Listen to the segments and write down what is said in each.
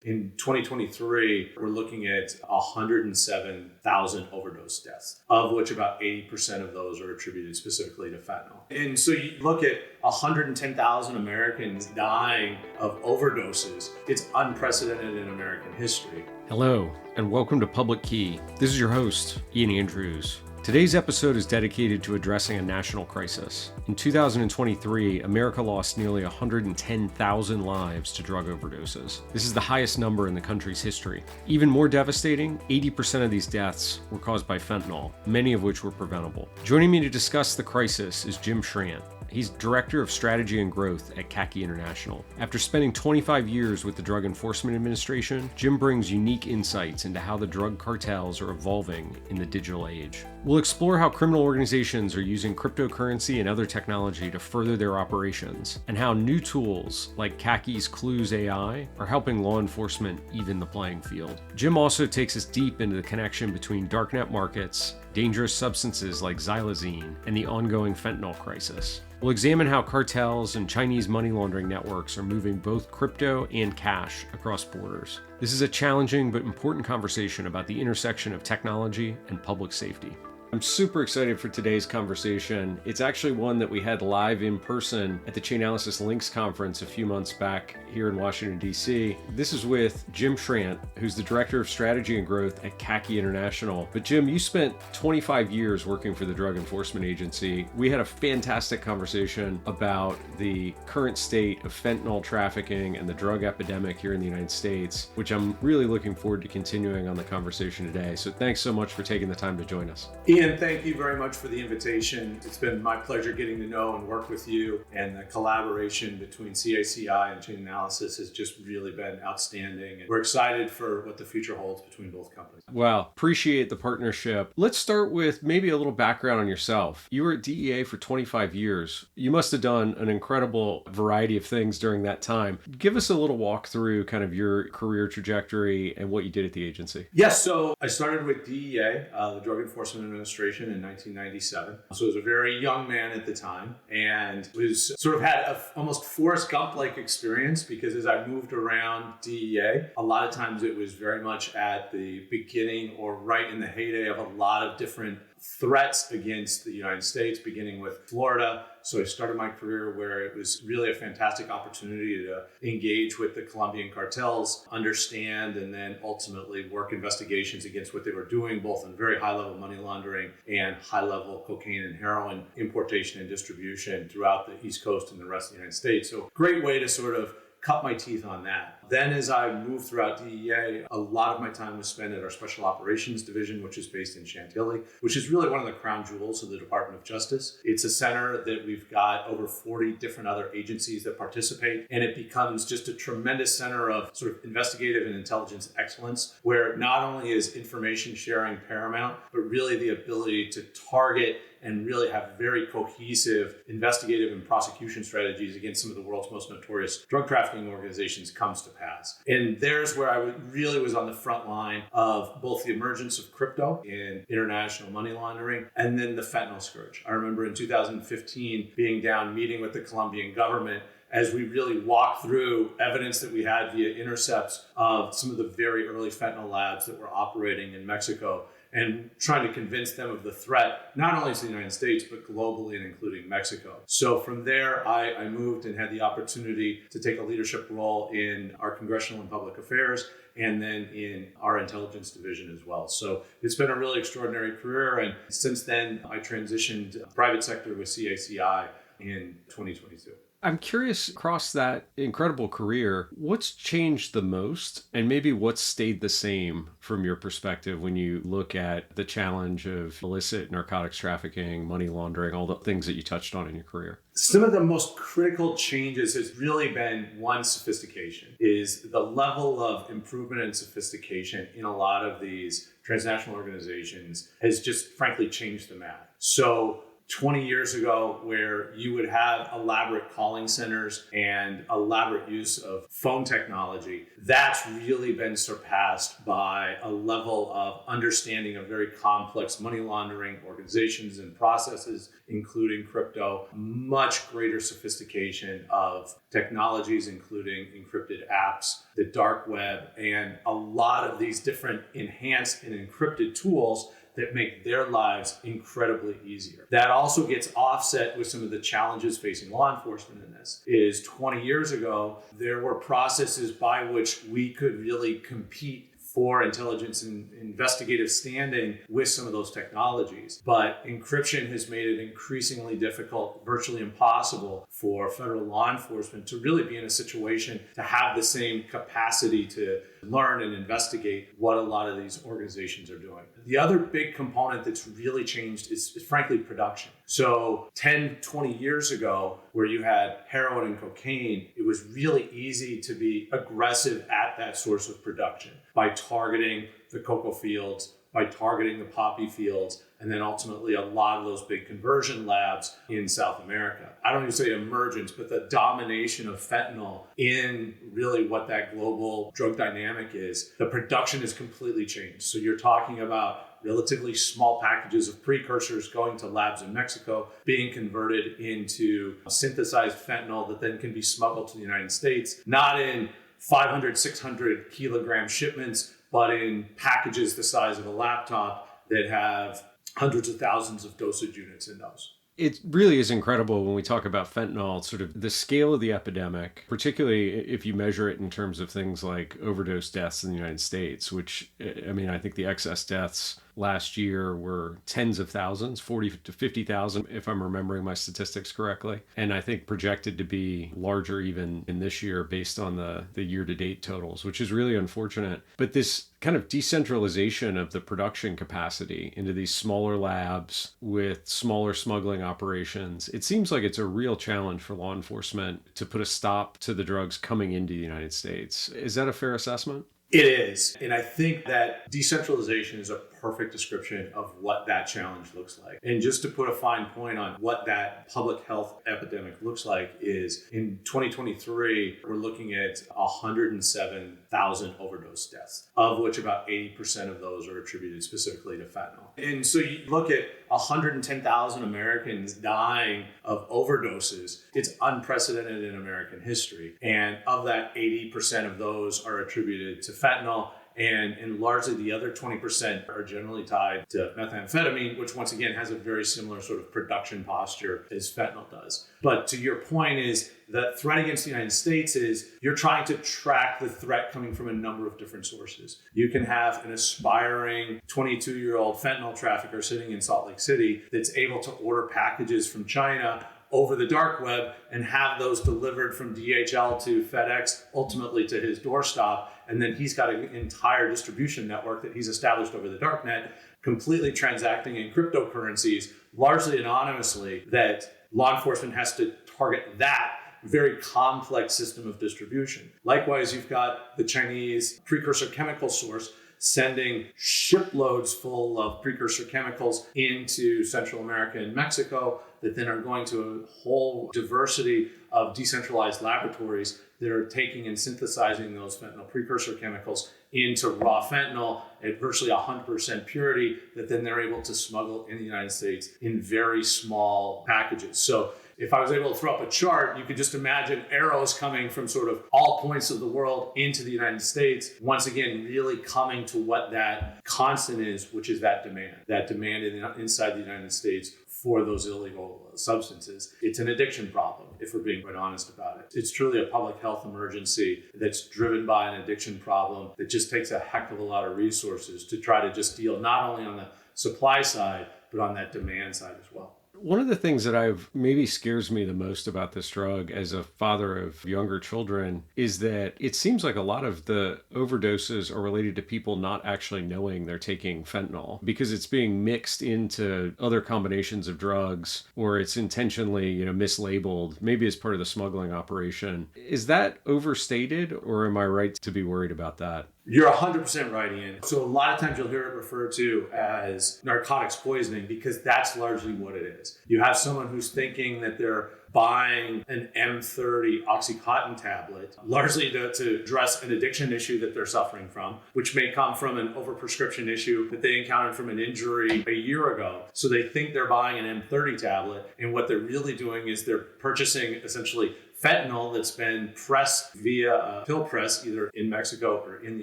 In 2023, we're looking at 107,000 overdose deaths, of which about 80% of those are attributed specifically to fentanyl. And so you look at 110,000 Americans dying of overdoses. It's unprecedented in American history. Hello, and welcome to Public Key. This is your host, Ian Andrews. Today's episode is dedicated to addressing a national crisis. In 2023, America lost nearly 110,000 lives to drug overdoses. This is the highest number in the country's history. Even more devastating, 80% of these deaths were caused by fentanyl, many of which were preventable. Joining me to discuss the crisis is Jim Schrant. He's Director of Strategy and Growth at CACI International. After spending 25 years with the Drug Enforcement Administration, Jim brings unique insights into how the drug cartels are evolving in the digital age. We'll explore how criminal organizations are using cryptocurrency and other technology to further their operations, and how new tools like CACI's CluesAI are helping law enforcement even the playing field. Jim also takes us deep into the connection between darknet markets, dangerous substances like Xylazine, and the ongoing fentanyl crisis. We'll examine how cartels and Chinese money laundering networks are moving both crypto and cash across borders. This is a challenging but important conversation about the intersection of technology and public safety. I'm super excited for today's conversation. It's actually one that we had live in person at the Chainalysis Links conference a few months back here in Washington, D.C. This is with Jim Schrant, who's the Director of Strategy and Growth at CACI International. But Jim, you spent 25 years working for the Drug Enforcement Agency. We had a fantastic conversation about the current state of fentanyl trafficking and the drug epidemic here in the United States, which I'm really looking forward to continuing on the conversation today. So thanks so much for taking the time to join us. Ian, thank you very much for the invitation. It's been my pleasure getting to know and work with you, and the collaboration between CluesAI and Chainalysis has just really been outstanding. And we're excited for what the future holds between both companies. Wow, appreciate the partnership. Let's start with maybe a little background on yourself. You were at DEA for 25 years. You must have done an incredible variety of things during that time. Give us a little walk through kind of your career trajectory and what you did at the agency. Yes, so I started with DEA, the Drug Enforcement Administration, in 1997. So I was a very young man at the time, and was sort of had a almost Forrest Gump-like experience, because as I moved around DEA, a lot of times it was very much at the beginning or right in the heyday of a lot of different threats against the United States, beginning with Florida. So I started my career where it was really a fantastic opportunity to engage with the Colombian cartels, understand, and then ultimately work investigations against what they were doing, both in very high-level money laundering and high-level cocaine and heroin importation and distribution throughout the East Coast and the rest of the United States. So great way to sort of cut my teeth on that. Then as I moved throughout DEA, a lot of my time was spent at our Special Operations Division, which is based in Chantilly, which is really one of the crown jewels of the Department of Justice. It's a center that we've got over 40 different other agencies that participate, and it becomes just a tremendous center of sort of investigative and intelligence excellence, where not only is information sharing paramount, but really the ability to target and really have very cohesive investigative and prosecution strategies against some of the world's most notorious drug trafficking organizations comes to pass. And there's where I really was on the front line of both the emergence of crypto in international money laundering and then the fentanyl scourge. I remember in 2015 being down meeting with the Colombian government as we really walked through evidence that we had via intercepts of some of the very early fentanyl labs that were operating in Mexico, and trying to convince them of the threat, not only to the United States, but globally and including Mexico. So from there, I moved and had the opportunity to take a leadership role in our congressional and public affairs, and then in our intelligence division as well. So it's been a really extraordinary career. And since then, I transitioned private sector with CluesAI in 2022. I'm curious, across that incredible career, what's changed the most, and maybe what's stayed the same from your perspective when you look at the challenge of illicit narcotics trafficking, money laundering, all the things that you touched on in your career? Some of the most critical changes has really been, one, sophistication, is the level of improvement and sophistication in a lot of these transnational organizations has just frankly changed the map. So 20 years ago, where you would have elaborate calling centers and elaborate use of phone technology, that's really been surpassed by a level of understanding of very complex money laundering organizations and processes, including crypto, much greater sophistication of technologies, including encrypted apps, the dark web, and a lot of these different enhanced and encrypted tools that make their lives incredibly easier. That also gets offset with some of the challenges facing law enforcement in this. Is 20 years ago, there were processes by which we could really compete for intelligence and investigative standing with some of those technologies. But encryption has made it increasingly difficult, virtually impossible for federal law enforcement to really be in a situation to have the same capacity to learn and investigate what a lot of these organizations are doing. The other big component that's really changed is frankly production. So 10, 20 years ago, where you had heroin and cocaine, it was really easy to be aggressive at that source of production by targeting the cocoa fields, by targeting the poppy fields, and then ultimately a lot of those big conversion labs in South America. I don't even say emergence, but the domination of fentanyl in really what that global drug dynamic is. The production has completely changed. So you're talking about relatively small packages of precursors going to labs in Mexico, being converted into synthesized fentanyl that then can be smuggled to the United States, not in 500, 600 kilogram shipments, but in packages the size of a laptop that have hundreds of thousands of dosage units in those. It really is incredible when we talk about fentanyl, sort of the scale of the epidemic, particularly if you measure it in terms of things like overdose deaths in the United States, which, I mean, I think the excess deaths last year were tens of thousands, 40 to 50,000, if I'm remembering my statistics correctly. And I think projected to be larger even in this year based on the year-to-date totals, which is really unfortunate. But this kind of decentralization of the production capacity into these smaller labs with smaller smuggling operations, it seems like it's a real challenge for law enforcement to put a stop to the drugs coming into the United States. Is that a fair assessment? It is. And I think that decentralization is a perfect description of what that challenge looks like. And just to put a fine point on what that public health epidemic looks like is in 2023, we're looking at 107,000 overdose deaths, of which about 80% of those are attributed specifically to fentanyl. And so you look at 110,000 Americans dying of overdoses. It's unprecedented in American history. And of that, 80% of those are attributed to fentanyl. And largely the other 20% are generally tied to methamphetamine, which once again has a very similar sort of production posture as fentanyl does. But to your point is the threat against the United States is you're trying to track the threat coming from a number of different sources. You can have an aspiring 22-year-old fentanyl trafficker sitting in Salt Lake City that's able to order packages from China over the dark web and have those delivered from DHL to FedEx, ultimately to his doorstop. And then he's got an entire distribution network that he's established over the darknet, completely transacting in cryptocurrencies, largely anonymously, that law enforcement has to target that very complex system of distribution. Likewise, you've got the Chinese precursor chemical source sending shiploads full of precursor chemicals into Central America and Mexico that then are going to a whole diversity of decentralized laboratories that are taking and synthesizing those fentanyl precursor chemicals into raw fentanyl at virtually 100% purity that then they're able to smuggle in the United States in very small packages. So if I was able to throw up a chart, you could just imagine arrows coming from sort of all points of the world into the United States. Once again, really coming to what that constant is, which is that demand inside the United States for those illegal substances. It's an addiction problem, if we're being quite honest about it. It's truly a public health emergency that's driven by an addiction problem that just takes a heck of a lot of resources to try to just deal not only on the supply side, but on that demand side as well. One of the things that maybe scares me the most about this drug as a father of younger children is that it seems like a lot of the overdoses are related to people not actually knowing they're taking fentanyl because it's being mixed into other combinations of drugs or it's intentionally, mislabeled, maybe as part of the smuggling operation. Is that overstated or am I right to be worried about that? You're 100% right, Ian. So a lot of times you'll hear it referred to as narcotics poisoning because that's largely what it is. You have someone who's thinking that they're buying an M30 Oxycontin tablet, largely to address an addiction issue that they're suffering from, which may come from an overprescription issue that they encountered from an injury a year ago. So they think they're buying an M30 tablet, and what they're really doing is they're purchasing essentially fentanyl that's been pressed via a pill press, either in Mexico or in the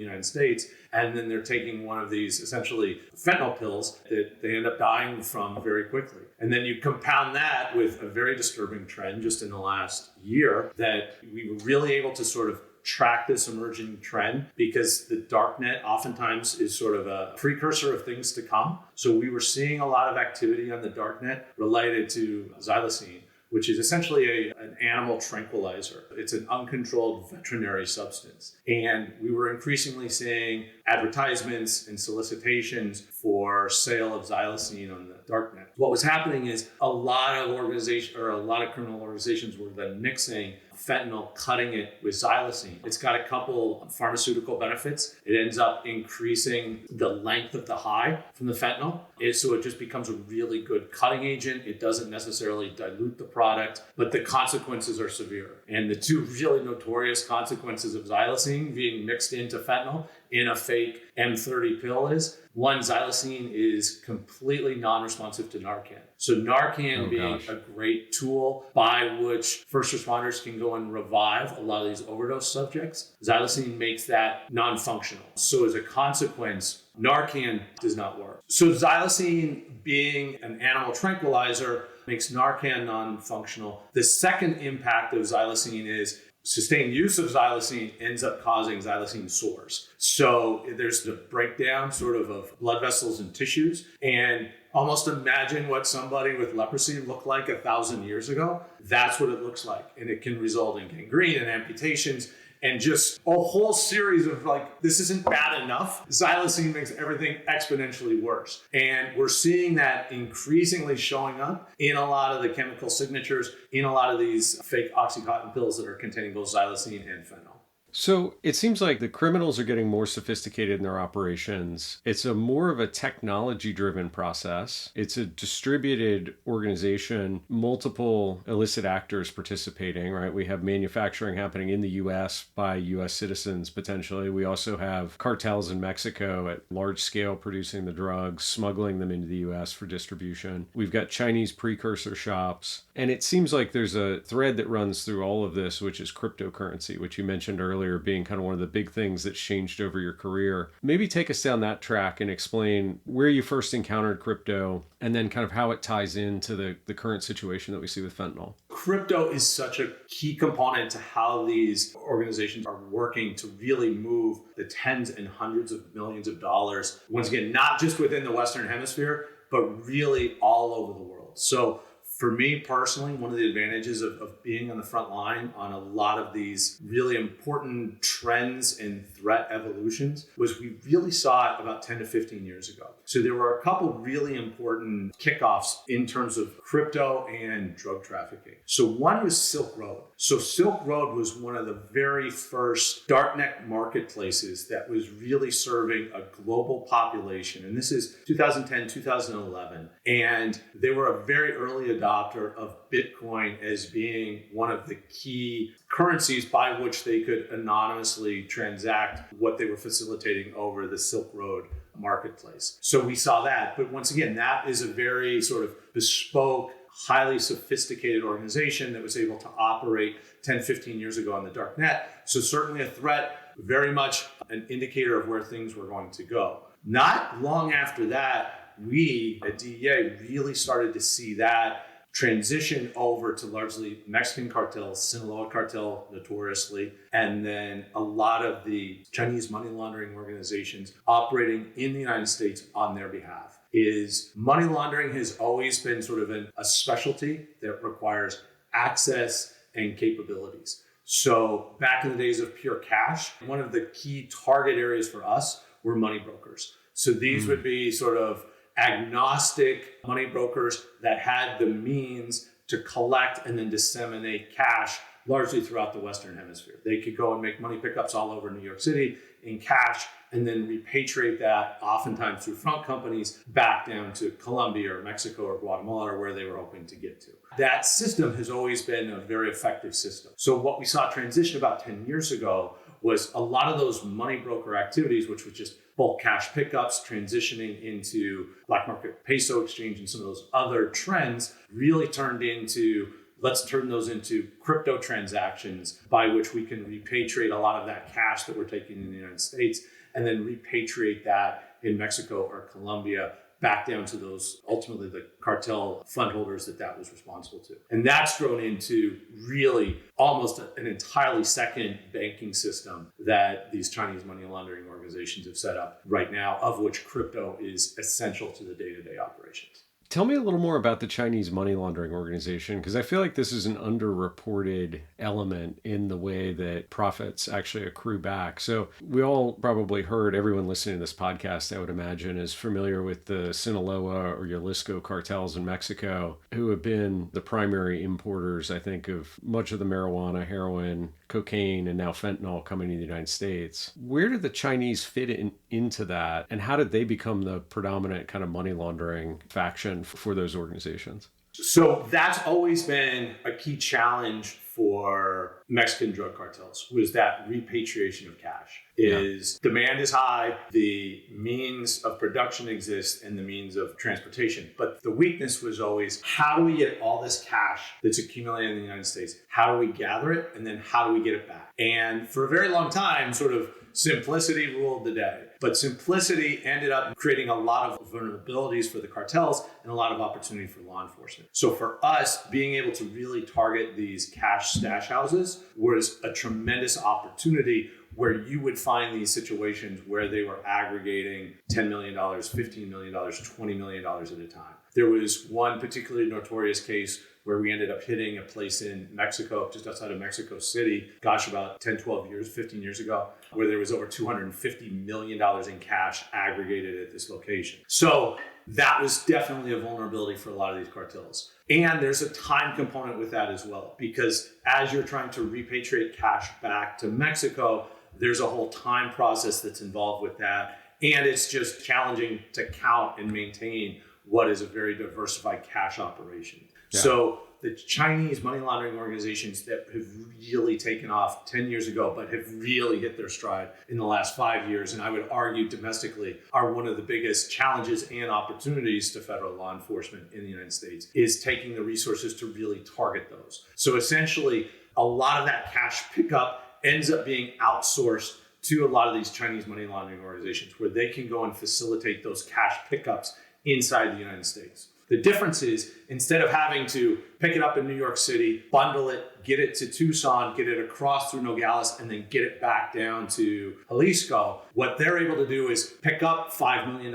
United States. And then they're taking one of these essentially fentanyl pills that they end up dying from very quickly. And then you compound that with a very disturbing trend just in the last year that we were really able to sort of track this emerging trend because the darknet oftentimes is sort of a precursor of things to come. So we were seeing a lot of activity on the darknet related to Xylazine, which is essentially an animal tranquilizer. It's an uncontrolled veterinary substance. And we were increasingly seeing advertisements and solicitations for sale of Xylazine on the darknet. What was happening is a lot of criminal organizations were then mixing fentanyl, cutting it with Xylazine. It's got a couple pharmaceutical benefits. It ends up increasing the length of the high from the fentanyl. So it just becomes a really good cutting agent. It doesn't necessarily dilute the product, but the consequences are severe. And the two really notorious consequences of Xylazine being mixed into fentanyl in a fake M30 pill is, one, Xylazine is completely non-responsive to Narcan. So Narcan being a great tool by which first responders can go and revive a lot of these overdose subjects, Xylazine makes that non-functional. So as a consequence, Narcan does not work. So Xylazine being an animal tranquilizer makes Narcan non-functional. The second impact of Xylazine is sustained use of Xylazine ends up causing xylazine sores. So there's the breakdown sort of blood vessels and tissues. And almost imagine what somebody with leprosy looked like 1,000 years ago. That's what it looks like. And it can result in gangrene and amputations and just a whole series of this isn't bad enough. Xylazine makes everything exponentially worse. And we're seeing that increasingly showing up in a lot of the chemical signatures, in a lot of these fake Oxycontin pills that are containing both xylazine and fentanyl. So it seems like the criminals are getting more sophisticated in their operations. It's more of a technology-driven process. It's a distributed organization, multiple illicit actors participating, right? We have manufacturing happening in the U.S. by U.S. citizens, potentially. We also have cartels in Mexico at large scale producing the drugs, smuggling them into the U.S. for distribution. We've got Chinese precursor shops. And it seems like there's a thread that runs through all of this, which is cryptocurrency, which you mentioned earlier being kind of one of the big things that's changed over your career. Maybe take us down that track and explain where you first encountered crypto and then kind of how it ties into the current situation that we see with fentanyl. Crypto is such a key component to how these organizations are working to really move the tens and hundreds of millions of dollars, once again, not just within the Western Hemisphere, but really all over the world. So for me personally, one of the advantages of being on the front line on a lot of these really important trends and threat evolutions was we really saw it about 10 to 15 years ago. So there were a couple really important kickoffs in terms of crypto and drug trafficking. So one was Silk Road. So Silk Road was one of the very first darknet marketplaces that was really serving a global population. And this is 2010, 2011. And they were a very early adopter of Bitcoin as being one of the key currencies by which they could anonymously transact what they were facilitating over the Silk Road marketplace. So we saw that. But once again, that is a very sort of bespoke, highly sophisticated organization that was able to operate 10, 15 years ago on the dark net. So certainly a threat, very much an indicator of where things were going to go. Not long after that, we at DEA really started to see that transition over to largely Mexican cartels, Sinaloa cartel notoriously, and then a lot of the Chinese money laundering organizations operating in the United States on their behalf. Money laundering has always been sort of a specialty that requires access and capabilities. So back in the days of pure cash, one of the key target areas for us were money brokers. So these would be sort of agnostic money brokers that had the means to collect and then disseminate cash largely throughout the Western Hemisphere. They could go and make money pickups all over New York City in cash and then repatriate that, oftentimes through front companies, back down to Colombia or Mexico or Guatemala or where they were hoping to get to. That system has always been a very effective system. So what we saw transition about 10 years ago was a lot of those money broker activities, which was just bulk cash pickups, transitioning into black market peso exchange and some of those other trends, really turned into, let's turn those into crypto transactions by which we can repatriate a lot of that cash that we're taking in the United States and then repatriate that in Mexico or Colombia back down to those, ultimately the cartel fund holders that was responsible to. And that's grown into really almost an entirely second banking system that these Chinese money laundering organizations have set up right now, of which crypto is essential to the day-to-day operations. Tell me a little more about the Chinese money laundering organization, because I feel like this is an underreported element in the way that profits actually accrue back. So we all probably heard, everyone listening to this podcast, I would imagine, is familiar with the Sinaloa or Jalisco cartels in Mexico, who have been the primary importers, I think, of much of the marijuana, heroin, cocaine, and now fentanyl coming to the United States. Where did the Chinese fit into that? And how did they become the predominant kind of money laundering faction for those organizations? So that's always been a key challenge for Mexican drug cartels, was that repatriation of cash. Demand is high, the means of production exists, and the means of transportation. But the weakness was always, how do we get all this cash that's accumulated in the United States? How do we gather it? And then how do we get it back? And for a very long time, sort of simplicity ruled the day. But simplicity ended up creating a lot of vulnerabilities for the cartels and a lot of opportunity for law enforcement. So for us, being able to really target these cash stash houses was a tremendous opportunity, where you would find these situations where they were aggregating $10 million, $15 million, $20 million at a time. There was one particularly notorious case where we ended up hitting a place in Mexico, just outside of Mexico City, about 10, 12 years, 15 years ago, where there was over $250 million in cash aggregated at this location. So that was definitely a vulnerability for a lot of these cartels. And there's a time component with that as well, because as you're trying to repatriate cash back to Mexico, there's a whole time process that's involved with that. And it's just challenging to count and maintain what is a very diversified cash operation. Yeah. So the Chinese money laundering organizations that have really taken off 10 years ago, but have really hit their stride in the last 5 years, and I would argue domestically, are one of the biggest challenges and opportunities to federal law enforcement in the United States, is taking the resources to really target those. So essentially, a lot of that cash pickup ends up being outsourced to a lot of these Chinese money laundering organizations, where they can go and facilitate those cash pickups inside the United States. The difference is, instead of having to pick it up in New York City, bundle it, get it to Tucson, get it across through Nogales, and then get it back down to Jalisco, what they're able to do is pick up $5 million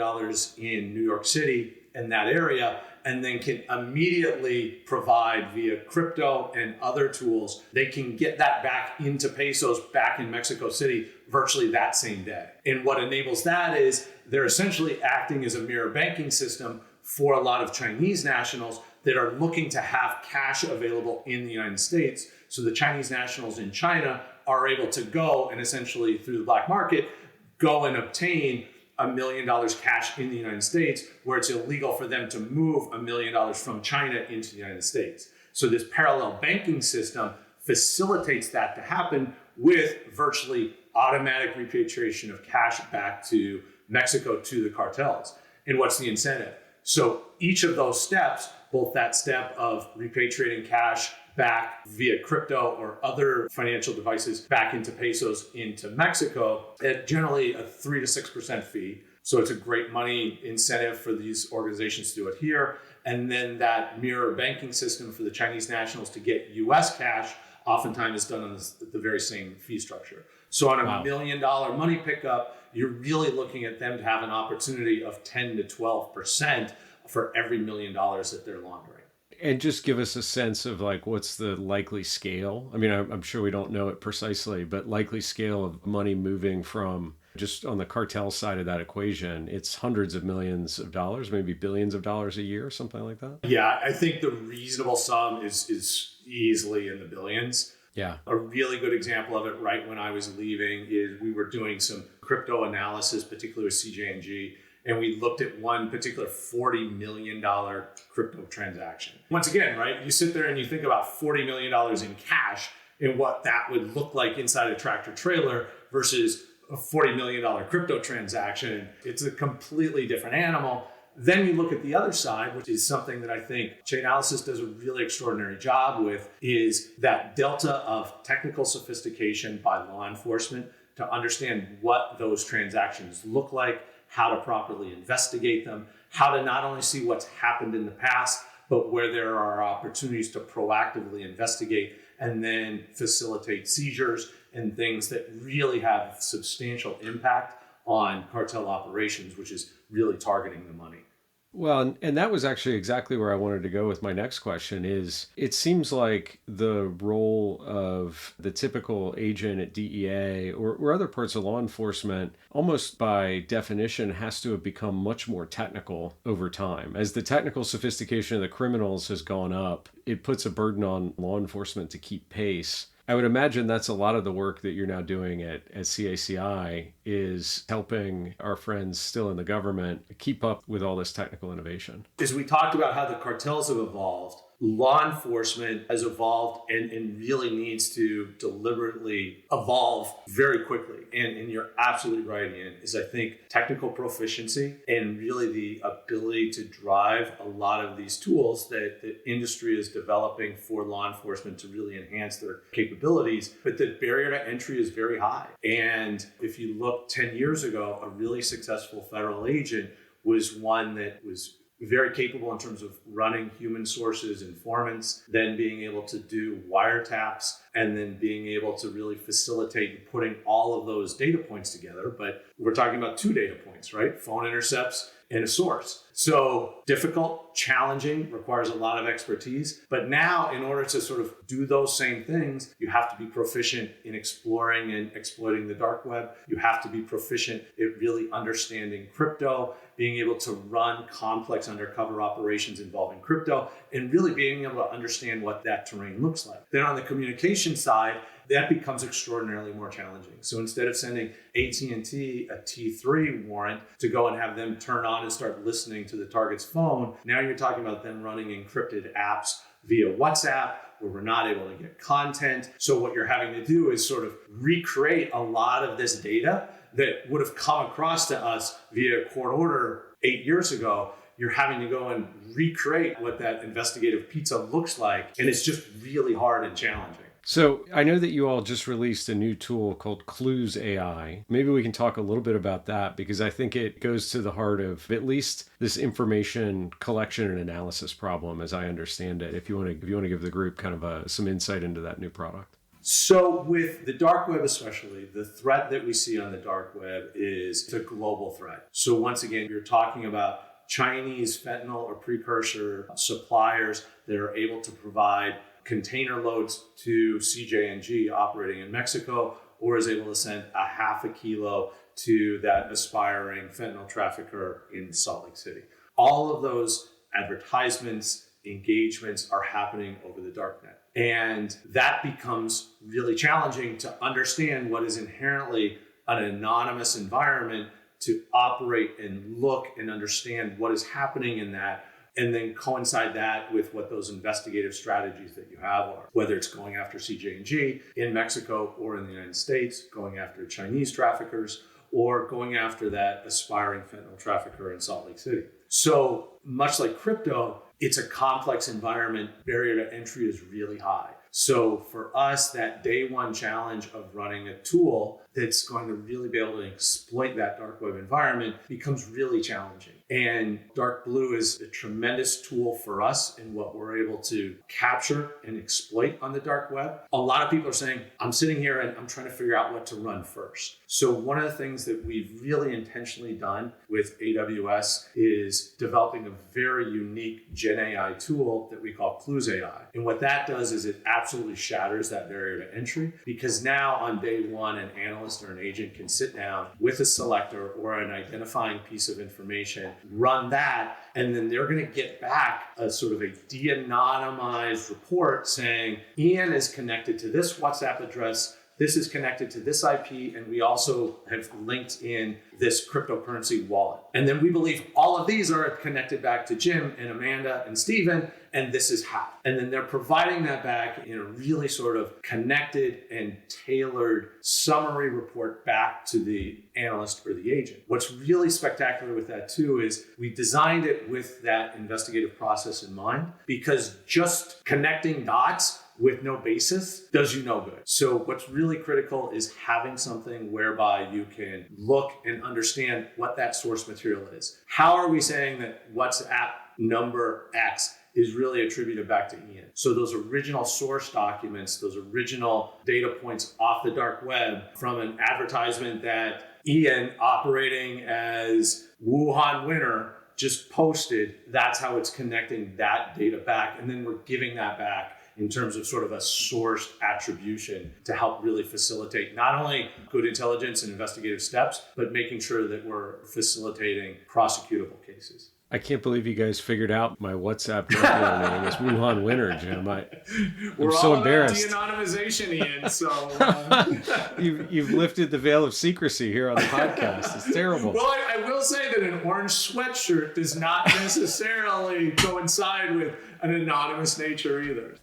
in New York City and that area, and then can immediately provide via crypto and other tools, they can get that back into pesos back in Mexico City virtually that same day. And what enables that is they're essentially acting as a mirror banking system for a lot of Chinese nationals that are looking to have cash available in the United States. So the Chinese nationals in China are able to go and essentially, through the black market, go and obtain $1 million cash in the United States, where it's illegal for them to move $1 million from China into the United States. So this parallel banking system facilitates that to happen with virtually automatic repatriation of cash back to Mexico to the cartels. And what's the incentive? So each of those steps, both that step of repatriating cash back via crypto or other financial devices back into pesos into Mexico, at generally a 3 to 6% fee. So it's a great money incentive for these organizations to do it here. And then that mirror banking system for the Chinese nationals to get US cash oftentimes is done on the very same fee structure. So on a $1 million money pickup, you're really looking at them to have an opportunity of 10 to 12% for every $1 million that they're laundering. And just give us a sense of like, what's the likely scale? I mean, I'm sure we don't know it precisely, but likely scale of money moving from, just on the cartel side of that equation, it's hundreds of millions of dollars, maybe billions of dollars a year, something like that? Yeah, I think the reasonable sum is easily in the billions. Yeah. A really good example of it right when I was leaving is we were doing some crypto analysis, particularly with CJ&G, and we looked at one particular $40 million crypto transaction. Once again, right, you sit there and you think about $40 million in cash and what that would look like inside a tractor trailer versus a $40 million crypto transaction. It's a completely different animal. Then you look at the other side, which is something that I think Chainalysis does a really extraordinary job with, is that delta of technical sophistication by law enforcement to understand what those transactions look like, how to properly investigate them, how to not only see what's happened in the past, but where there are opportunities to proactively investigate and then facilitate seizures and things that really have substantial impact on cartel operations, which is really targeting the money. Well, and that was actually exactly where I wanted to go with my next question is it seems like the role of the typical agent at DEA or other parts of law enforcement, almost by definition, has to have become much more technical over time. As the technical sophistication of the criminals has gone up, it puts a burden on law enforcement to keep pace. I would imagine that's a lot of the work that you're now doing at CACI is helping our friends still in the government keep up with all this technical innovation. As we talked about how the cartels have evolved, law enforcement has evolved and really needs to deliberately evolve very quickly. And you're absolutely right, Ian, is I think technical proficiency and really the ability to drive a lot of these tools that the industry is developing for law enforcement to really enhance their capabilities. But the barrier to entry is very high. And if you look 10 years ago, a really successful federal agent was one that was very capable in terms of running human sources, informants, then being able to do wiretaps, and then being able to really facilitate putting all of those data points together. But we're talking about 2 data points, right? Phone intercepts and a source. So difficult, challenging, requires a lot of expertise. But now, in order to sort of do those same things, you have to be proficient in exploring and exploiting the dark web. You have to be proficient at really understanding crypto, being able to run complex undercover operations involving crypto, and really being able to understand what that terrain looks like. Then on the communication side, that becomes extraordinarily more challenging. So instead of sending AT&T a T3 warrant to go and have them turn on and start listening to the target's phone, now you're talking about them running encrypted apps via WhatsApp, where we're not able to get content. So what you're having to do is sort of recreate a lot of this data that would have come across to us via court order 8 years ago. You're having to go and recreate what that investigative pizza looks like. And it's just really hard and challenging. So I know that you all just released a new tool called CluesAI. Maybe we can talk a little bit about that because I think it goes to the heart of at least this information collection and analysis problem, as I understand it. If you want to give the group kind of some insight into that new product. So with the dark web especially, the threat that we see on the dark web is a global threat. So once again, you're talking about Chinese fentanyl or precursor suppliers that are able to provide container loads to CJ&G operating in Mexico, or is able to send a half a kilo to that aspiring fentanyl trafficker in Salt Lake City. All of those advertisements, engagements are happening over the darknet. And that becomes really challenging to understand what is inherently an anonymous environment to operate and look and understand what is happening in that, and then coincide that with what those investigative strategies that you have are, whether it's going after CJ&G in Mexico or in the United States, going after Chinese traffickers, or going after that aspiring fentanyl trafficker in Salt Lake City. So much like crypto, it's a complex environment. Barrier to entry is really high. So for us, that day one challenge of running a tool that's going to really be able to exploit that dark web environment becomes really challenging. And Dark Blue is a tremendous tool for us in what we're able to capture and exploit on the dark web. A lot of people are saying, I'm sitting here and I'm trying to figure out what to run first. So one of the things that we've really intentionally done with AWS is developing a very unique Gen AI tool that we call CluesAI. And what that does is it absolutely shatters that barrier to entry, because now on day one, an analyst or an agent can sit down with a selector or an identifying piece of information, run that, and then they're going to get back a sort of a de-anonymized report saying, Ian is connected to this WhatsApp address, this is connected to this IP, and we also have linked in this cryptocurrency wallet. And then we believe all of these are connected back to Jim and Amanda and Steven, and this is how. And then they're providing that back in a really sort of connected and tailored summary report back to the analyst or the agent. What's really spectacular with that too is we designed it with that investigative process in mind, because just connecting dots with no basis does you no good. So what's really critical is having something whereby you can look and understand what that source material is. How are we saying that WhatsApp number X is really attributed back to Ian? So those original source documents, those original data points off the dark web from an advertisement that Ian, operating as Wuhan winner, just posted, that's how it's connecting that data back. And then we're giving that back in terms of sort of a sourced attribution to help really facilitate not only good intelligence and investigative steps, but making sure that we're facilitating prosecutable cases. I can't believe you guys figured out my WhatsApp name is Wuhan Winner, Jim. I'm so embarrassed. We're all about de-anonymization, Ian, so... You've lifted the veil of secrecy here on the podcast. It's terrible. Well, I will say that an orange sweatshirt does not necessarily coincide with an anonymous nature either.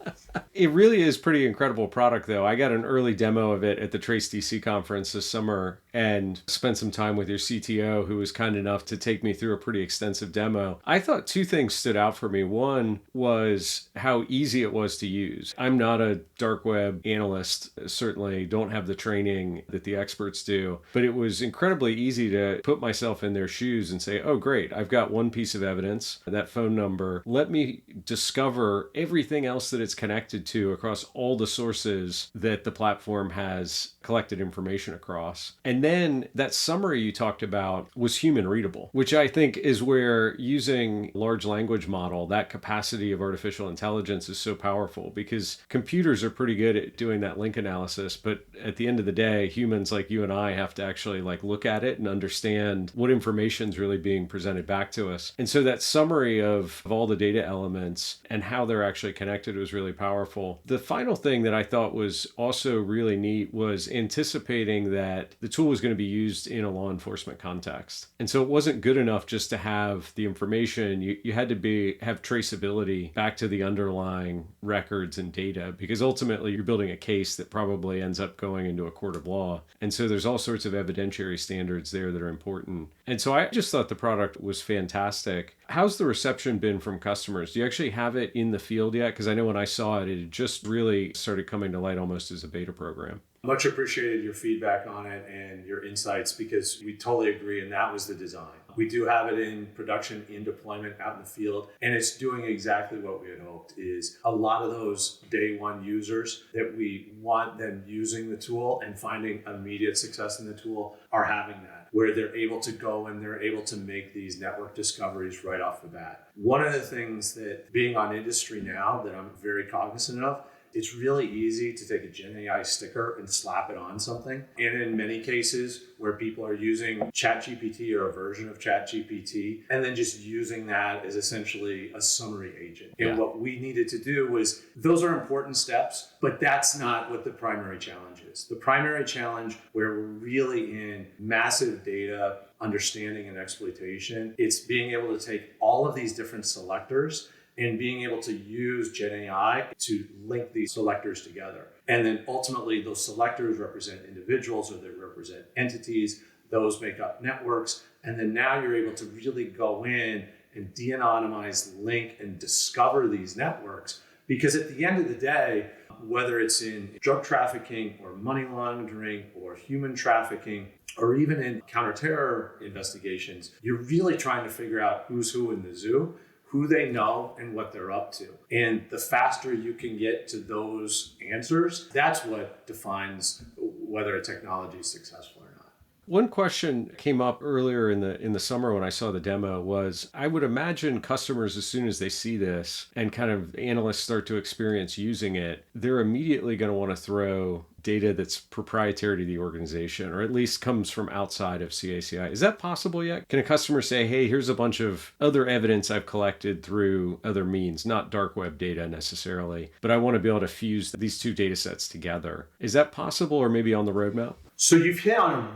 It really is pretty incredible product, though. I got an early demo of it at the Trace DC conference this summer and spent some time with your CTO, who was kind enough to take me through a pretty extensive demo. I thought two things stood out for me. One was how easy it was to use. I'm not a dark web analyst, certainly don't have the training that the experts do, but it was incredibly easy to put myself in their shoes and say, oh, great, I've got one piece of evidence, that phone number. Let me discover everything else that it's connected to across all the sources that the platform has collected information across. And then that summary you talked about was human readable, which I think is where using large language model, that capacity of artificial intelligence is so powerful, because computers are pretty good at doing that link analysis. But at the end of the day, humans like you and I have to actually look at it and understand what information is really being presented back to us. And so that summary of all the data elements and how they're actually connected was really powerful. The final thing that I thought was also really neat was anticipating that the tool was going to be used in a law enforcement context. And so it wasn't good enough just to have the information. You had to have traceability back to the underlying records and data, because ultimately you're building a case that probably ends up going into a court of law. And so there's all sorts of evidentiary standards there that are important. And so I just thought the product was fantastic. How's the reception been from customers? Do you actually have it in the field yet? Because I know when I saw it, it just really started coming to light almost as a beta program. Much appreciated your feedback on it and your insights, because we totally agree, and that was the design. We do have it in production, in deployment, out in the field, and it's doing exactly what we had hoped. Is a lot of those day one users that we want them using the tool and finding immediate success in the tool are having that, where they're able to go and they're able to make these network discoveries right off the bat. One of the things that, being on industry now, that I'm very cognizant of, it's really easy to take a Gen AI sticker and slap it on something. And in many cases where people are using ChatGPT or a version of ChatGPT, and then just using that as essentially a summary agent. And what we needed to do was, those are important steps, but that's not what the primary challenge is. The primary challenge, where we're really in massive data understanding and exploitation, it's being able to take all of these different selectors and being able to use Gen AI to link these selectors together. And then ultimately those selectors represent individuals or they represent entities, those make up networks. And then now you're able to really go in and de-anonymize, link, and discover these networks. Because at the end of the day, whether it's in drug trafficking or money laundering or human trafficking, or even in counterterror investigations, you're really trying to figure out who's who in the zoo, who they know, and what they're up to. And the faster you can get to those answers, that's what defines whether a technology is successful or not. One question came up earlier in the summer when I saw the demo was, I would imagine customers, as soon as they see this and kind of analysts start to experience using it, they're immediately going to want to throw data that's proprietary to the organization, or at least comes from outside of CACI. Is that possible yet? Can a customer say, hey, here's a bunch of other evidence I've collected through other means, not dark web data necessarily, but I want to be able to fuse these two data sets together? Is that possible, or maybe on the roadmap? So you've hit on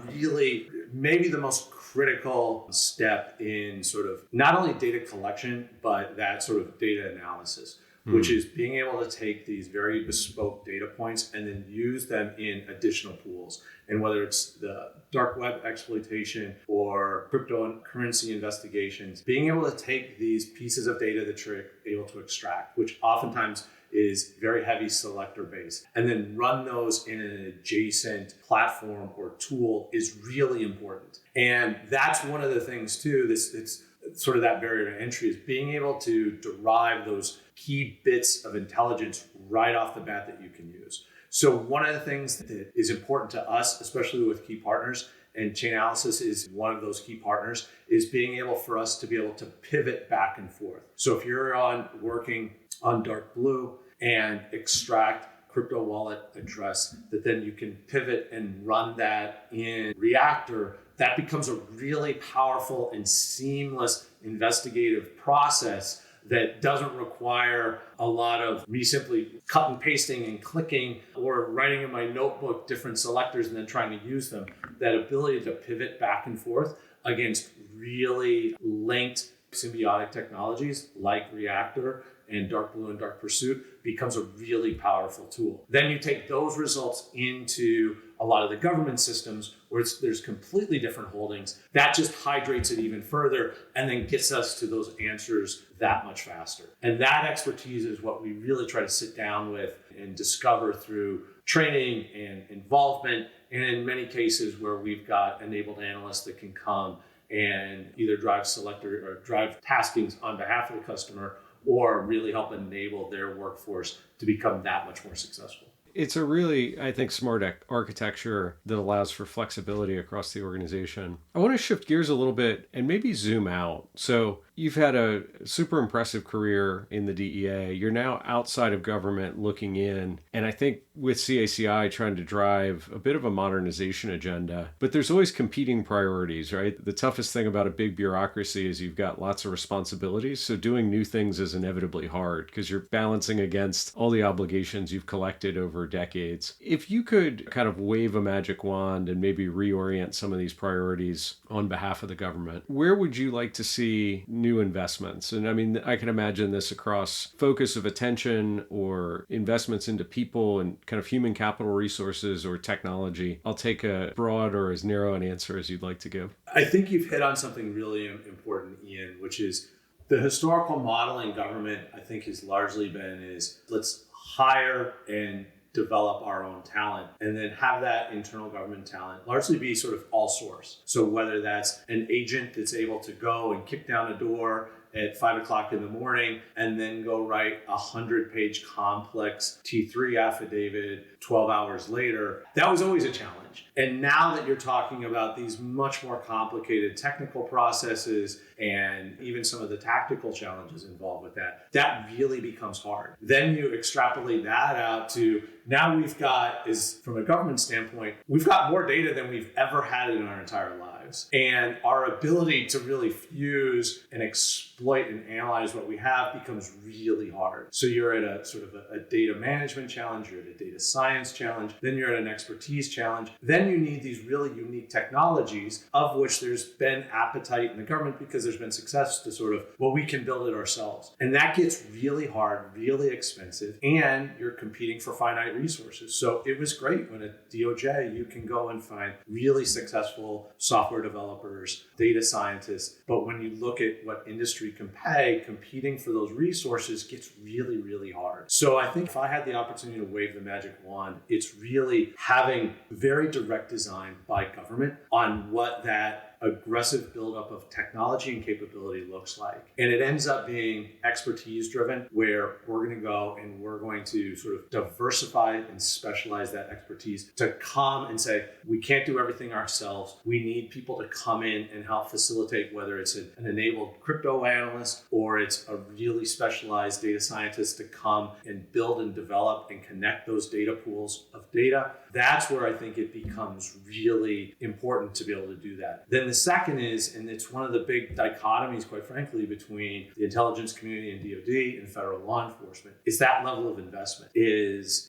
maybe the most critical step in sort of not only data collection, but that sort of data analysis, which is being able to take these very bespoke data points and then use them in additional pools. And whether it's the dark web exploitation or cryptocurrency investigations, being able to take these pieces of data that you're able to extract, which oftentimes is very heavy selector based, and then run those in an adjacent platform or tool is really important. And that's one of the things too, it's sort of that barrier to entry, is being able to derive those key bits of intelligence right off the bat that you can use. So one of the things that is important to us, especially with key partners, and Chainalysis is one of those key partners, is being able for us to be able to pivot back and forth. So if you're working on dark blue and extract crypto wallet address, that then you can pivot and run that in Reactor, that becomes a really powerful and seamless investigative process that doesn't require a lot of me simply cut and pasting and clicking or writing in my notebook different selectors and then trying to use them. That ability to pivot back and forth against really linked symbiotic technologies like Reactor and Dark Blue and Dark Pursuit becomes a really powerful tool. Then you take those results into a lot of the government systems where there's completely different holdings. That just hydrates it even further and then gets us to those answers that much faster. And that expertise is what we really try to sit down with and discover through training and involvement. And in many cases where we've got enabled analysts that can come and either drive selector or drive taskings on behalf of the customer, or really help enable their workforce to become that much more successful. It's a really, I think, smart architecture that allows for flexibility across the organization. I want to shift gears a little bit and maybe zoom out. So you've had a super impressive career in the DEA. You're now outside of government looking in. And I think with CACI trying to drive a bit of a modernization agenda, but there's always competing priorities, right? The toughest thing about a big bureaucracy is you've got lots of responsibilities. So doing new things is inevitably hard because you're balancing against all the obligations you've collected over decades. If you could kind of wave a magic wand and maybe reorient some of these priorities on behalf of the government, where would you like to see new investments? And I mean, I can imagine this across focus of attention or investments into people and kind of human capital resources or technology. I'll take a broad or as narrow an answer as you'd like to give. I think you've hit on something really important, Ian, which is the historical model in government, I think has largely been is let's hire and develop our own talent and then have that internal government talent largely be sort of all source. So whether that's an agent that's able to go and kick down a door at 5 o'clock in the morning and then go write 100-page complex T3 affidavit 12 hours later, that was always a challenge. And now that you're talking about these much more complicated technical processes and even some of the tactical challenges involved with that, that really becomes hard. Then you extrapolate that out to now we've got, is from a government standpoint, we've got more data than we've ever had in our entire lives. And our ability to really fuse and exploit and analyze what we have becomes really hard. So you're at a sort of a data management challenge, you're at a data science challenge, then you're at an expertise challenge. Then you need these really unique technologies of which there's been appetite in the government because there's been success to sort of, well, we can build it ourselves. And that gets really hard, really expensive, and you're competing for finite resources. So it was great when at DOJ, you can go and find really successful software developers, data scientists. But when you look at what industry can pay, competing for those resources gets really, really hard. So I think if I had the opportunity to wave the magic wand, it's really having very direct design by government on what that aggressive buildup of technology and capability looks like. And it ends up being expertise driven, where we're going to go and we're going to sort of diversify and specialize that expertise to come and say, we can't do everything ourselves. We need people to come in and help facilitate, whether it's an enabled crypto analyst or it's a really specialized data scientist to come and build and develop and connect those data pools of data. That's where I think it becomes really important to be able to do that. Then the second is, and it's one of the big dichotomies, quite frankly, between the intelligence community and DoD and federal law enforcement, is that level of investment.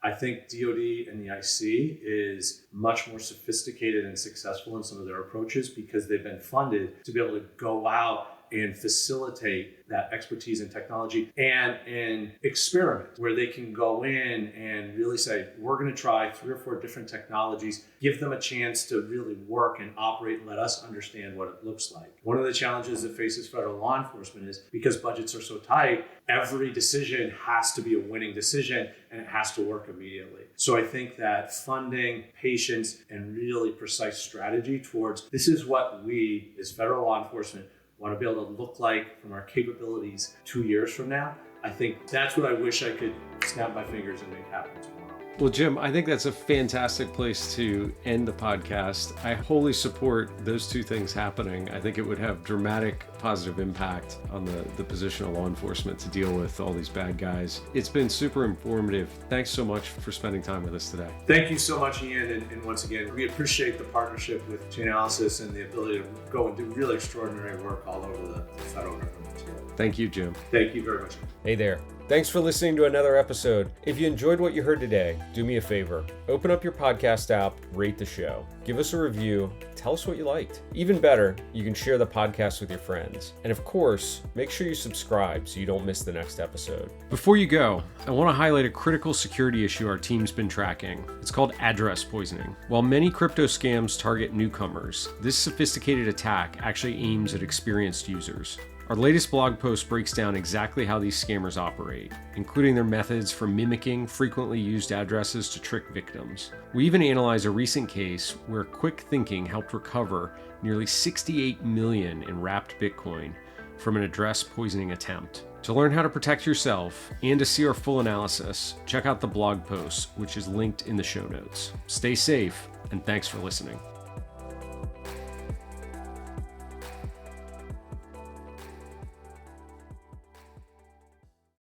I think DoD and the IC is much more sophisticated and successful in some of their approaches because they've been funded to be able to go out and facilitate that expertise in technology and experiment where they can go in and really say, we're going to try 3 or 4 different technologies, give them a chance to really work and operate and let us understand what it looks like. One of the challenges that faces federal law enforcement is because budgets are so tight, every decision has to be a winning decision and it has to work immediately. So I think that funding, patience, and really precise strategy towards this is what we as federal law enforcement want to be able to look like from our capabilities 2 years from now. I think that's what I wish I could snap my fingers and make happen tomorrow. Well, Jim, I think that's a fantastic place to end the podcast. I wholly support those two things happening. I think it would have dramatic positive impact on the position of law enforcement to deal with all these bad guys. It's been super informative. Thanks so much for spending time with us today. Thank you so much, Ian. And once again, we appreciate the partnership with Chainalysis and the ability to go and do really extraordinary work all over the federal government together. Thank you, Jim. Thank you very much. Hey there. Thanks for listening to another episode. If you enjoyed what you heard today, do me a favor. Open up your podcast app, rate the show. Give us a review. Tell us what you liked. Even better, you can share the podcast with your friends. And of course, make sure you subscribe so you don't miss the next episode. Before you go, I want to highlight a critical security issue our team's been tracking. It's called address poisoning. While many crypto scams target newcomers, this sophisticated attack actually aims at experienced users. Our latest blog post breaks down exactly how these scammers operate, including their methods from mimicking frequently used addresses to trick victims. We even analyze a recent case where quick thinking helped recover nearly 68 million in wrapped Bitcoin from an address poisoning attempt. To learn how to protect yourself and to see our full analysis, check out the blog post, which is linked in the show notes. Stay safe, and thanks for listening.